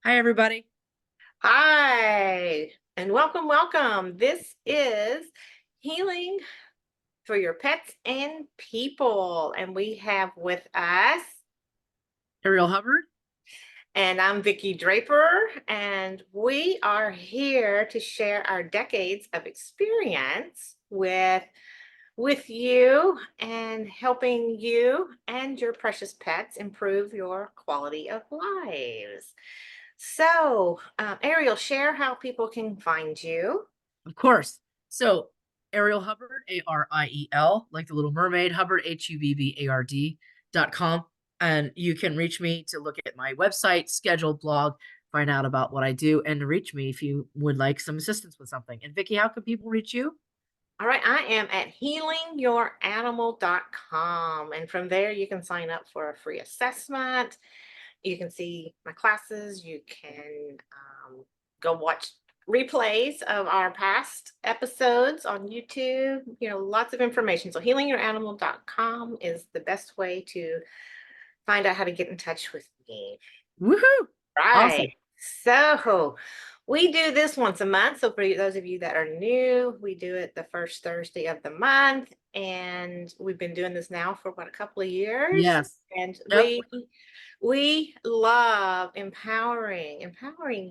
Hi, everybody. Hi, and welcome, welcome. This is Healing for Your Pets and People. And we have with us, Ariel Hubbard. and I'm Vicki Draper, and we are here to share our decades of experience with you and helping you and your precious pets improve your quality of lives. So, Ariel, share how people can find you. Of course. So, Ariel Hubbard, Ariel, like the Little Mermaid, Hubbard, HUBBARD.com. And you can reach me to look at my website, schedule, blog, find out about what I do, and reach me if you would like some assistance with something. And Vicki, how can people reach you? All right, I am at healingyouranimal.com. And from there, you can sign up for a free assessment. You can see my classes. You can go watch replays of our past episodes on YouTube. Lots of information. So, healingyouranimal.com is the best way to find out how to get in touch with me. Woohoo! Right. Awesome. So we do this once a month. So for those of you that are new, we do it the first Thursday of the month. And we've been doing this now for a couple of years. Yes. And Yep. we love empowering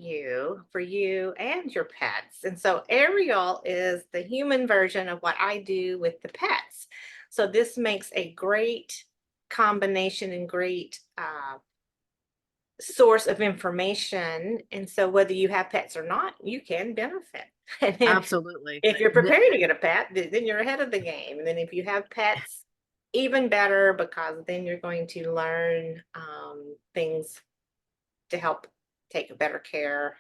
you for you and your pets. And so Ariel is the human version of what I do with the pets. So this makes a great combination and great source of information. And so whether you have pets or not, you can benefit. And then Absolutely. if you're preparing to get a pet, then you're ahead of the game. And then if you have pets, even better, because then you're going to learn things to help take better care,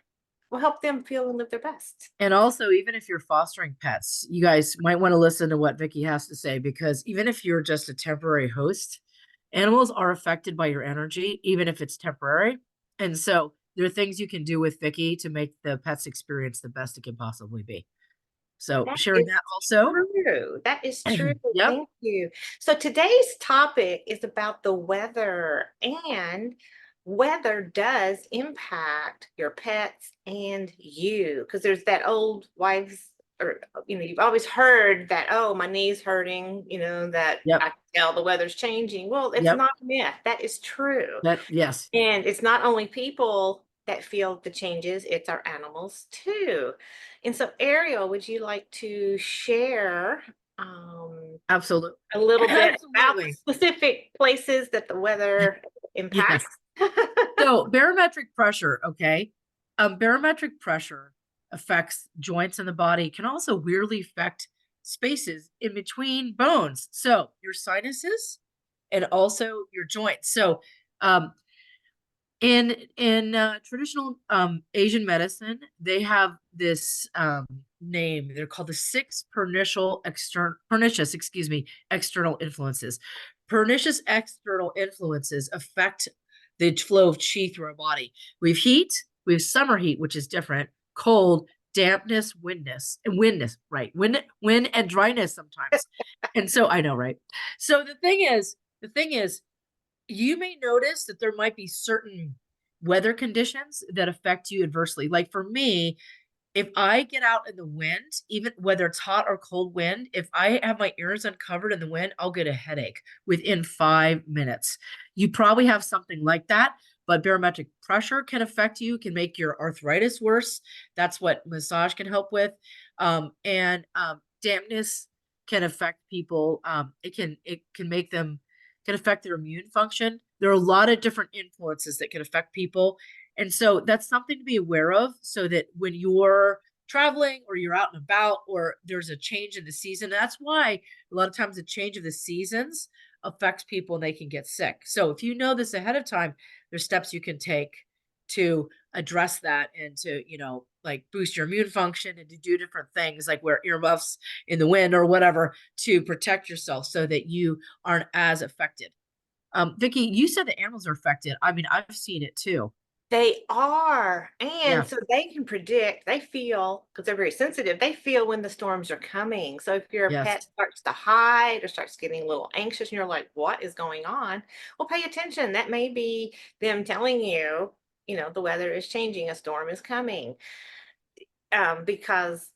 will help them feel and live their best. And also, even if you're fostering pets, you guys might want to listen to what Vicki has to say, because even if you're just a temporary host, animals are affected by your energy, even if it's temporary. And so there are things you can do with Vicki to make the pet's experience the best it can possibly be. So That sharing is that also. true. That is true. Yep. Thank you. So today's topic is about the weather, and weather does impact your pets and you, because there's that old wives, or you've always heard that, oh, my knee's hurting, that Yep. I can tell the weather's changing. Well, it's Yep. not a myth. That is true. That, yes. And it's not only people that feel the changes, it's our animals too. And so, Ariel, would you like to share Absolutely. a little bit about the Absolutely. specific places that the weather impacts? Yes. So barometric pressure, okay. Barometric pressure affects joints in the body, can also weirdly affect spaces in between bones. So your sinuses and also your joints. So um, in traditional Asian medicine, they have this name. They're called the six pernicious, external influences. Pernicious external influences affect the flow of chi through our body. We have heat, we have summer heat, which is different, cold, dampness, right? Wind and dryness sometimes. And so I know, right? So the thing is, you may notice that there might be certain weather conditions that affect you adversely. Like for me, if I get out in the wind, even whether it's hot or cold wind, if I have my ears uncovered in the wind, I'll get a headache within 5 minutes. You probably have something like that, but barometric pressure can affect you, can make your arthritis worse. That's what massage can help with. And dampness can affect people. It can make them can affect their immune function. There are a lot of different influences that can affect people, and so that's something to be aware of, so that when you're traveling or you're out and about or there's a change in the season, that's why a lot of times the change of the seasons affects people and they can get sick. So if you know this ahead of time, there's steps you can take to address that and to, like boost your immune function and to do different things like wear earmuffs in the wind or whatever to protect yourself so that you aren't as affected. Vicki, you said the animals are affected. I mean, I've seen it too. They are. And Yeah. so they can predict, they feel, because they're very sensitive, they feel when the storms are coming. So if your pet Yes. starts to hide or starts getting a little anxious and you're like, what is going on? Well, pay attention. That may be them telling you, the weather is changing, a storm is coming. Because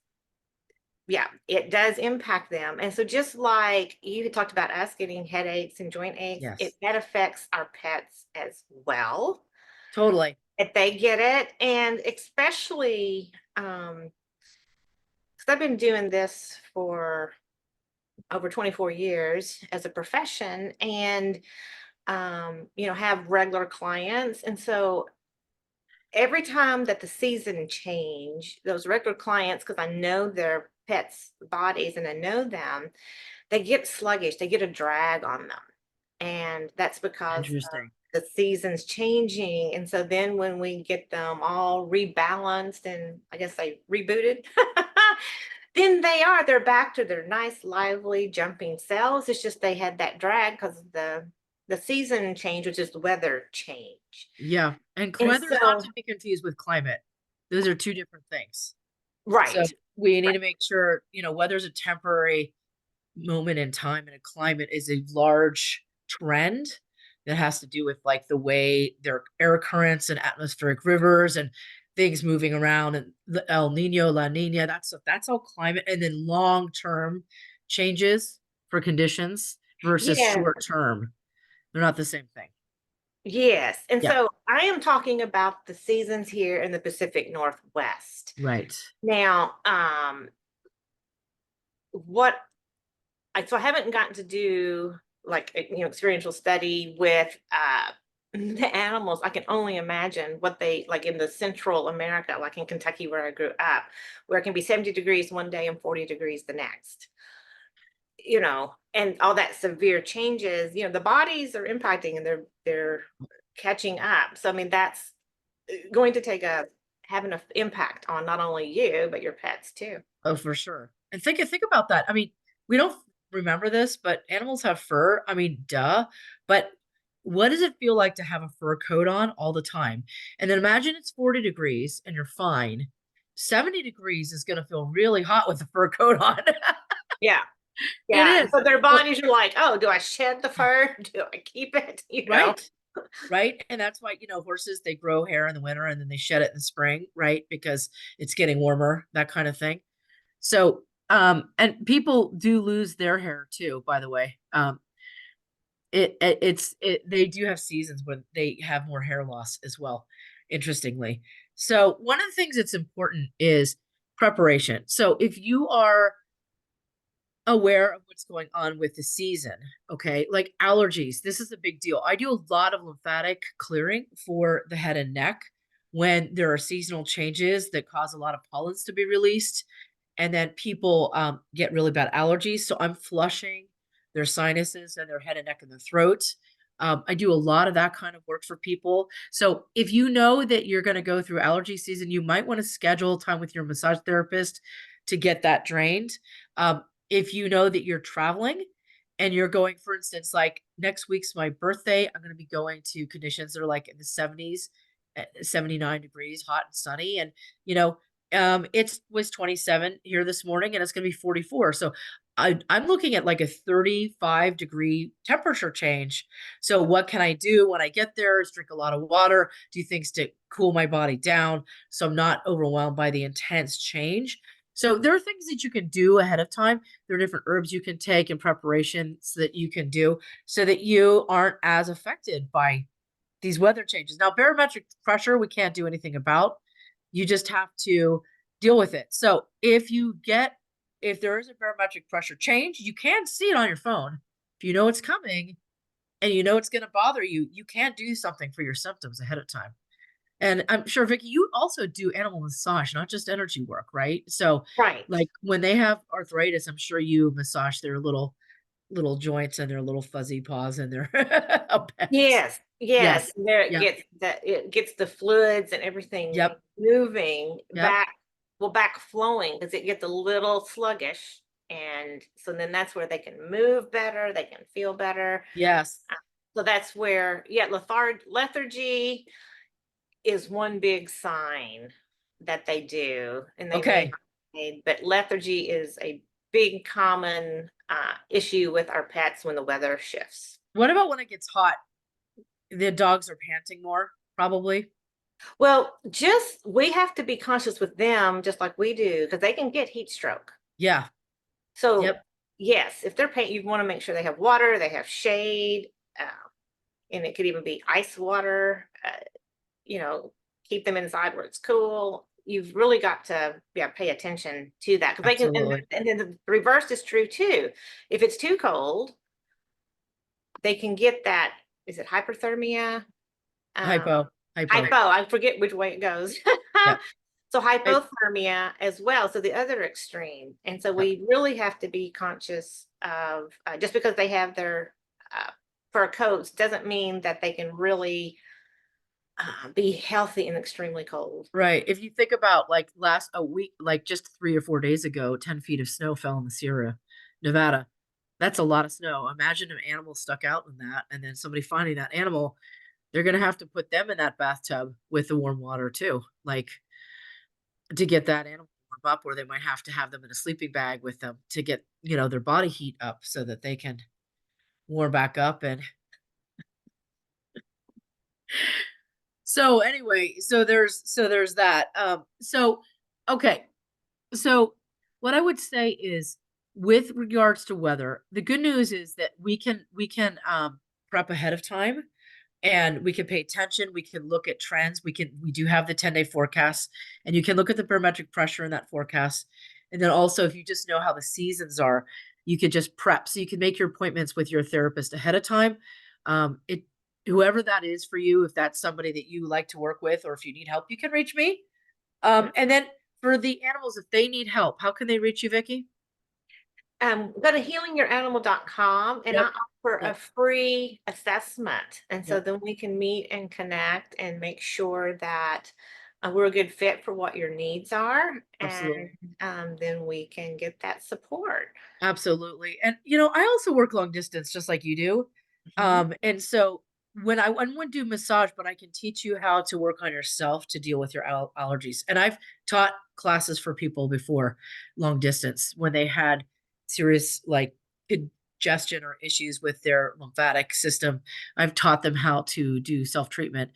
yeah, it does impact them. And so just like you had talked about us getting headaches and joint aches, Yes, that affects our pets as well. totally. If they get it, and especially because I've been doing this for over 24 years as a profession, and have regular clients. And so every time that the season change, those regular clients, because I know their pets' bodies and I know them, they get sluggish, they get a drag on them. And that's because of Interesting. the seasons changing. And so then when we get them all rebalanced and I guess they rebooted, then they're back to their nice, lively, jumping selves. It's just they had that drag because of the season change, which is the weather change. Yeah. And And weather is not so, to be confused with climate. Those are two different things. So right, we need right. to make sure, weather's a temporary moment in time, and a climate is a large trend that has to do with like the way there are air currents and atmospheric rivers and things moving around, and the El Nino, La Nina, that's all climate. And then long-term changes for conditions versus Yeah, short-term. They're not the same thing. yes. And Yeah, so I am talking about the seasons here in the Pacific Northwest. right. Now, what so I haven't gotten to do like experiential study with the animals. I can only imagine what they like in the Central America, like in Kentucky where I grew up, where it can be 70 degrees one day and 40 degrees the next. And all that severe changes, the bodies are impacting and they're catching up. So I mean that's going to have an impact on not only you but your pets too. Oh, for sure. And think about that. I mean, we don't remember this, but animals have fur. I mean, duh. But what does it feel like to have a fur coat on all the time? And then imagine it's 40 degrees and you're fine. 70 degrees is going to feel really hot with the fur coat on. Yeah. It Yeah. And is. so their So, bodies are like, oh, do I shed the fur? Do I keep it? right. Right. And that's why, horses, they grow hair in the winter and then they shed it in the spring, right? Because it's getting warmer, that kind of thing. So, and people do lose their hair too, by the way. They do have seasons when they have more hair loss as well, interestingly. So one of the things that's important is preparation. So if you are aware of what's going on with the season, okay, like allergies, this is a big deal. I do a lot of lymphatic clearing for the head and neck when there are seasonal changes that cause a lot of pollens to be released, and then people get really bad allergies. So I'm flushing their sinuses and their head and neck and their throat. I do a lot of that kind of work for people. So if you know that you're going to go through allergy season, you might want to schedule time with your massage therapist to get that drained. If you know that you're traveling and you're going, for instance, like next week's my birthday, I'm going to be going to conditions that are like in the 70s, 79 degrees, hot and sunny. And, it was 27 here this morning and it's going to be 44. So I'm looking at like a 35-degree temperature change. So what can I do when I get there is drink a lot of water, do things to cool my body down so I'm not overwhelmed by the intense change. So there are things that you can do ahead of time. There are different herbs you can take in preparations that you can do so that you aren't as affected by these weather changes. Now, barometric pressure, we can't do anything about. You just have to deal with it. So if there is a barometric pressure change, you can see it on your phone. If you know it's coming and you know it's going to bother you, you can do something for your symptoms ahead of time. And I'm sure, Vicki, you also do animal massage, not just energy work, right? So, Right. like when they have arthritis, I'm sure you massage their little joints and their little fuzzy paws and their pets. Yes, yes. Yes. There Yeah. it gets the fluids and everything Yep. moving Yep. back flowing because it gets a little sluggish. And so then that's where they can move better, they can feel better. Yes. So that's where, yeah, lethargy is one big sign that they do, and they may Okay. not say, but lethargy is a big common issue with our pets when the weather shifts. What about when it gets hot? The dogs are panting more, probably. Well, we have to be conscious with them just like we do because they can get heat stroke. Yeah. So Yep. yes, if they're paint, you want to make sure they have water, they have shade, uh, and it could even be ice water. You know, keep them inside where it's cool. You've really got to, yeah, pay attention to that because they can. Absolutely. And then the reverse is true too. If it's too cold, they can get that. Is it hyperthermia? Um, Hypo. Hypo. Hypo. I forget which way it goes. Yep. So I, hypothermia as well. So the other extreme. And so yep. we really have to be conscious of just because they have their fur coats doesn't mean that they can really be healthy and extremely cold. Right. If you think about like last a week, like just 3 or 4 days ago, 10 feet of snow fell in the Sierra Nevada. That's a lot of snow. Imagine an animal stuck out in that, and then somebody finding that animal, they're gonna have to put them in that bathtub with the warm water too, like to get that animal warm up, or they might have to have them in a sleeping bag with them to get, their body heat up so that they can warm back up. And so anyway, so there's that. So okay. So what I would say is with regards to weather, the good news is that we can prep ahead of time, and we can pay attention. We can look at trends. We do have the 10-day forecast, and you can look at the barometric pressure in that forecast. And then also, if you just know how the seasons are, you could just prep. So you can make your appointments with your therapist ahead of time. It Whoever that is for you, if that's somebody that you like to work with, or if you need help, you can reach me. And then for the animals, if they need help, how can they reach you, Vicki? Go to healingyouranimal.com and I Yep. offer a Yep. free assessment. And so Yep. then we can meet and connect and make sure that we're a good fit for what your needs are. And Absolutely. then we can get that support. Absolutely. And I also work long distance just like you do. Mhm. And so I wouldn't do massage, but I can teach you how to work on yourself to deal with your allergies. And I've taught classes for people before long distance when they had serious like congestion or issues with their lymphatic system. I've taught them how to do self-treatment.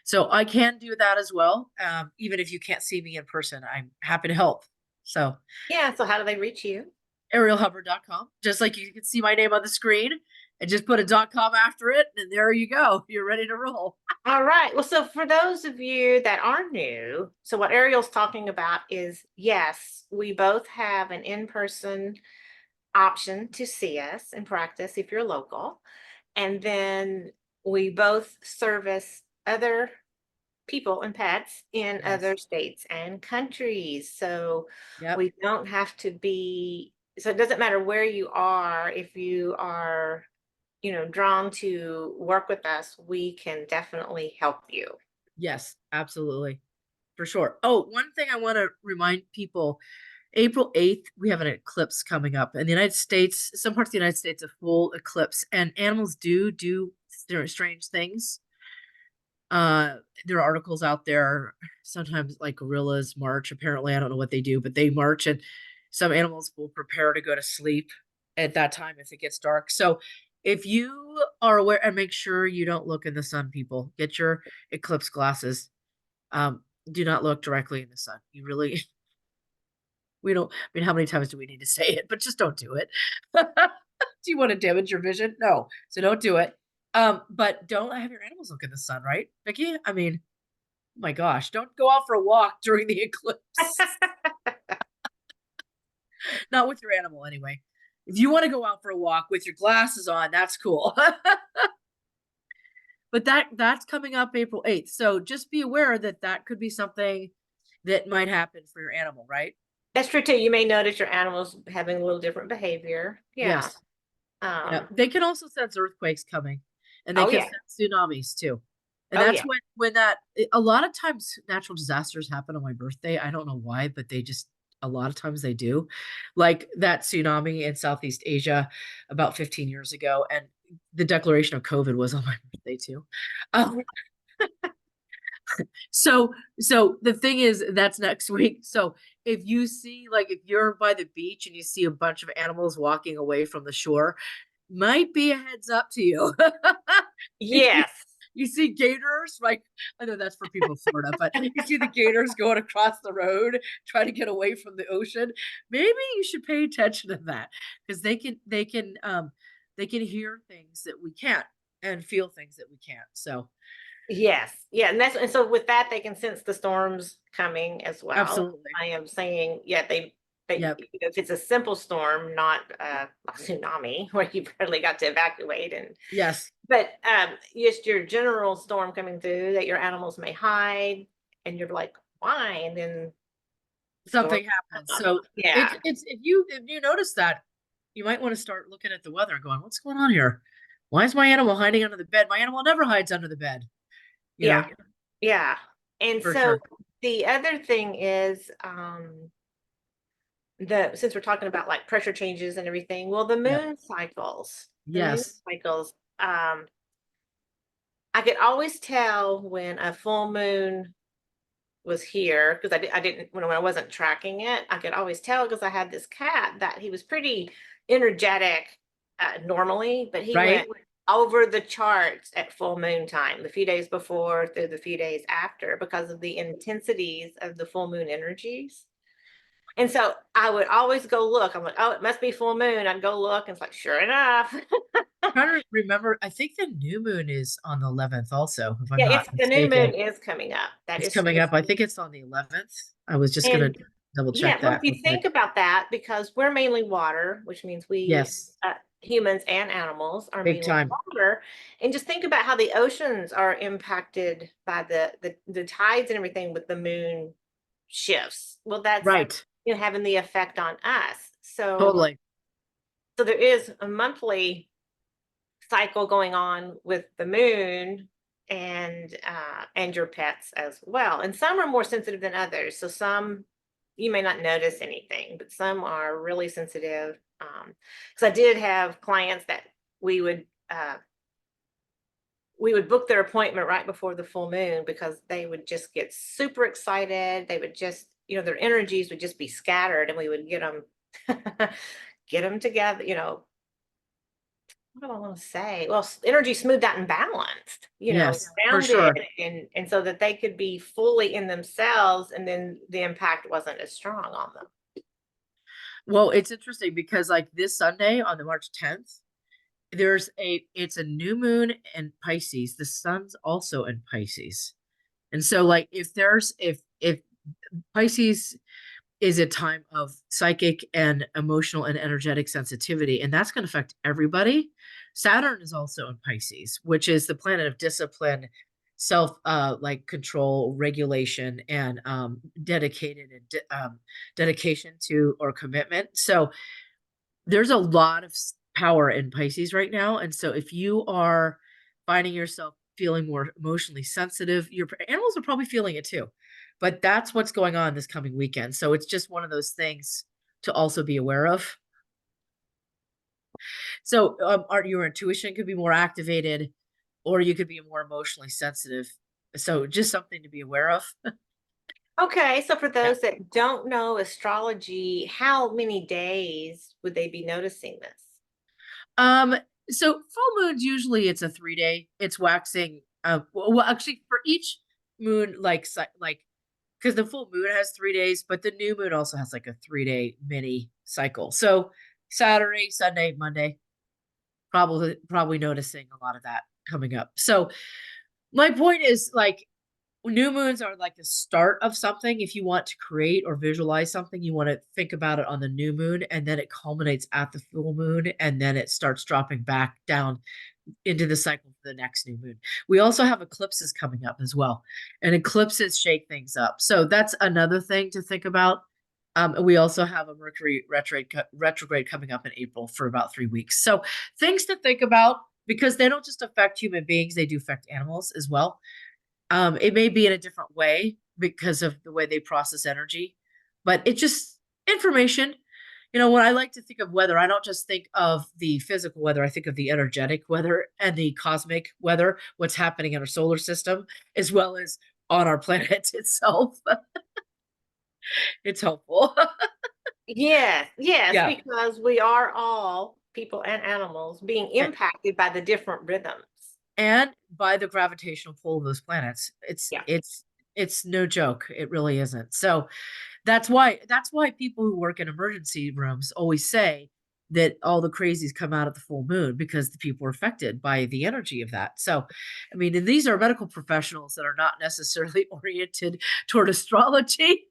So I can do that as well. Even if you can't see me in person, I'm happy to help. So Yeah. So how do they reach you? arielhubbard.com. Just like you can see my name on the screen and just put a .com after it, and there you go. You're ready to roll. All right. Well, so for those of you that are new, so what Ariel's talking about is yes, we both have an in-person option to see us and practice if you're local. And then we both service other people and pets in Yes. other states and countries. So Yep. we don't have to be, so it doesn't matter where you are, if you are, drawn to work with us, we can definitely help you. Yes, absolutely. For sure. Oh, one thing I want to remind people, April 8th, we have an eclipse coming up. In the United States, some parts of the United States, a full eclipse, and animals do strange things. Uh, there are articles out there, sometimes like gorillas march. Apparently, I don't know what they do, but they march, and some animals will prepare to go to sleep at that time if it gets dark. So if you are aware, and make sure you don't look in the sun, people, get your eclipse glasses. Do not look directly in the sun. You really, we don't, I mean, how many times do we need to say it? But just don't do it. Do you want to damage your vision? No. So don't do it. But don't have your animals look in the sun, right, Vicki? I mean, oh my gosh, don't go out for a walk during the eclipse. Not with your animal, anyway. If you want to go out for a walk with your glasses on, that's cool. But that's coming up April 8th. So just be aware that that could be something that might happen for your animal, right? That's true too. You may notice your animals having a little different behavior. Yeah. Yes. Yeah. Um, They can also sense earthquakes coming, and they oh can yeah. sense tsunamis too. And Oh that's yeah. when that a lot of times natural disasters happen on my birthday. I don't know why, but they just a lot of times they do. Like that tsunami in Southeast Asia about 15 years ago, and the declaration of COVID was on my birthday too. Um, so the thing is that's next week. So if you see like if you're by the beach and you see a bunch of animals walking away from the shore, might be a heads up to you. If you Yes. you see gators, like I know that's for people in Florida, but you see the gators going across the road trying to get away from the ocean. Maybe you should pay attention to that because they can hear things that we can't and feel things that we can't. So Yes, yeah, and so with that, they can sense the storms coming as well. absolutely. I am saying, yeah, they Yep. if it's a simple storm, not a tsunami where you've barely got to evacuate, and Yes. but just your general storm coming through that your animals may hide, and you're like, why? And then storm, Something happens. So yeah, it's if you notice that, you might want to start looking at the weather and going, what's going on here? Why is my animal hiding under the bed? My animal never hides under the bed, you yeah, know, yeah. And for so sure. the other thing is, the since we're talking about like pressure changes and everything, well, Yep. the moon Yes. cycles, I could always tell when a full moon was here because I didn't when I wasn't tracking it. I could always tell because I had this cat that he was pretty energetic normally, but he Right. went over the charts at full moon time, the few days before through the few days after, because of the intensities of the full moon energies. And so I would always go look. I'm like, oh, it must be full moon. I'd go look, and it's like, sure enough. Trying to remember, I think the new moon is on the 11th also, if I'm Yeah, it's not the new mistaken. moon is coming up. That It's is, coming up. I think it's on the 11th. I was just gonna and double yeah, check well, that if you real think quick. about that, because we're mainly water, which means we Yes, humans and animals are big mainly time. water, and just think about how the oceans are impacted by the tides and everything with the moon shifts. Well, that's Right. having the effect on us. Totally. So there is a monthly cycle going on with the moon and your pets as well. And some are more sensitive than others. So some you may not notice anything, but some are really sensitive. Because I did have clients that we would uh, we would book their appointment right before the full moon because they would just get super excited. They would just, their energies would just be scattered, and we would get them get them together, what do I want to say? Well, energy smoothed out and balanced, Yes, for grounded, sure. and so that they could be fully in themselves, and then the impact wasn't as strong on them. Well, it's interesting because like this Sunday on the March 10th, it's a new moon in Pisces. The sun's also in Pisces. And so like if Pisces is a time of psychic and emotional and energetic sensitivity, and that's going to affect everybody. Saturn is also in Pisces, which is the planet of discipline, self like control, regulation, and dedicated and dedication to or commitment. So there's a lot of power in Pisces right now. And so if you are finding yourself feeling more emotionally sensitive, your animals are probably feeling it too. But that's what's going on this coming weekend. So it's just one of those things to also be aware of. So your intuition could be more activated, or you could be more emotionally sensitive. So just something to be aware of. Okay, so for Yeah. those that don't know astrology, how many days would they be noticing this? Um, so full moons usually it's a 3 day. It's waxing. Well, actually, for each moon, like because the full moon has 3 days, but the new moon also has like a 3 day mini cycle. So Saturday, Sunday, Monday, probably noticing a lot of that coming up. So my point is like new moons are like the start of something. If you want to create or visualize something, you want to think about it on the new moon, and then it culminates at the full moon, and then it starts dropping back down into the cycle for the next new moon. We also have eclipses coming up as well, and eclipses shake things up. So that's another thing to think about. We also have a Mercury retrograde coming up in April for about 3 weeks. So things to think about because they don't just affect human beings; they do affect animals as well. It may be in a different way because of the way they process energy, but it just information. When I like to think of weather, I don't just think of the physical weather, I think of the energetic weather and the cosmic weather, what's happening in our solar system, as well as on our planet itself. It's helpful. Yes, yes, Yeah. because we are all people and animals being Eh, impacted by the different rhythms. and by the gravitational pull of those planets. It's Yeah. it's it's no joke. It really isn't. So that's why people who work in emergency rooms always say that all the crazies come out at the full moon, because the people are affected by the energy of that. So, I mean, and these are medical professionals that are not necessarily oriented toward astrology.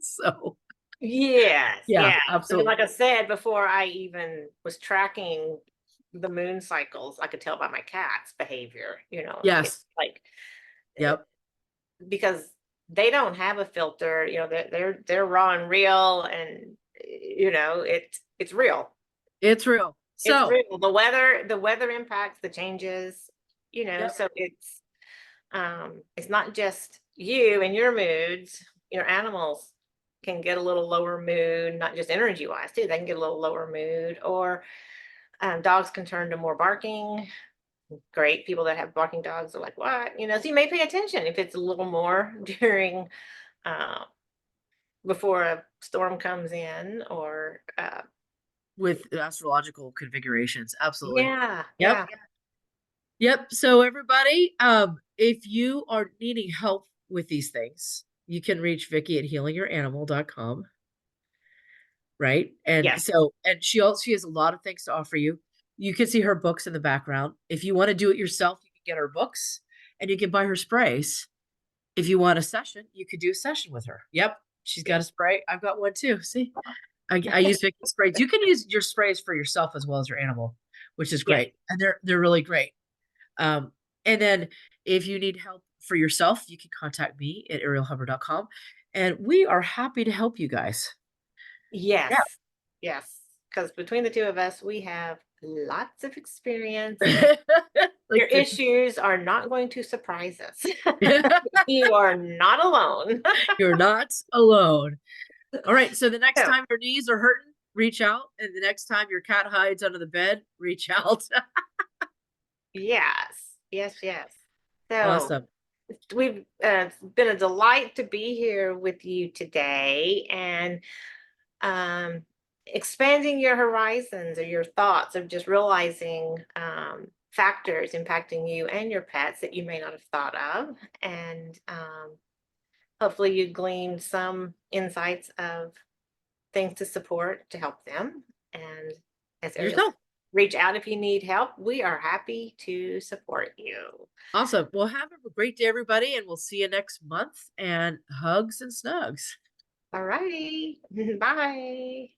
So, Yes, yeah, yes. I mean, absolutely. like I said, before I even was tracking the moon cycles, I could tell by my cat's behavior, it's Yes. like, eh, Yep. because they don't have a filter, they're raw and real, and it's real. It's real. It's So, real. The weather impacts the changes, yep. so it's not just you and your moods. Animals can get a little lower mood, not just energy wise too. They can get a little lower mood, or dogs can turn to more barking. Great. People that have barking dogs are like, what? So you may pay attention if it's a little more during, uh, before a storm comes in, or With astrological configurations. Absolutely. yeah, Yep. yeah. Yep. So everybody, if you are needing help with these things, you can reach Vicki at healingyouranimal.com. Right. And Yes. so, and she has a lot of things to offer you. You can see her books in the background. If you want to do it yourself, you can get her books and you can buy her sprays. If you want a session, you could do a session with her. Yep. She's got a spray. I've got one too. See, I use Vicki sprays. You can use your sprays for yourself as well as your animal, which is Yes. great. And they're really great. Um, and then if you need help for yourself, you can contact me at arielhubbard.com, and we are happy to help you guys. Yes. Yes. Because between the two of us, we have lots of experience. Yeah. Your Like 50. issues are not going to surprise us. You are not alone. You're not alone. All right. So the next So, time your knees are hurting, reach out. And the next time your cat hides under the bed, reach out. yes, yes, yes. So, Awesome. it's been a delight to be here with you today, and um, expanding your horizons or your thoughts of just realizing factors impacting you and your pets that you may not have thought of. And hopefully, you gleaned some insights of things to support to help them. And as Ariel said, Yourself. reach out if you need help. We are happy to support you. Awesome. Well, have a great day, everybody. And we'll see you next month. And hugs and snugs. All righty. Bye.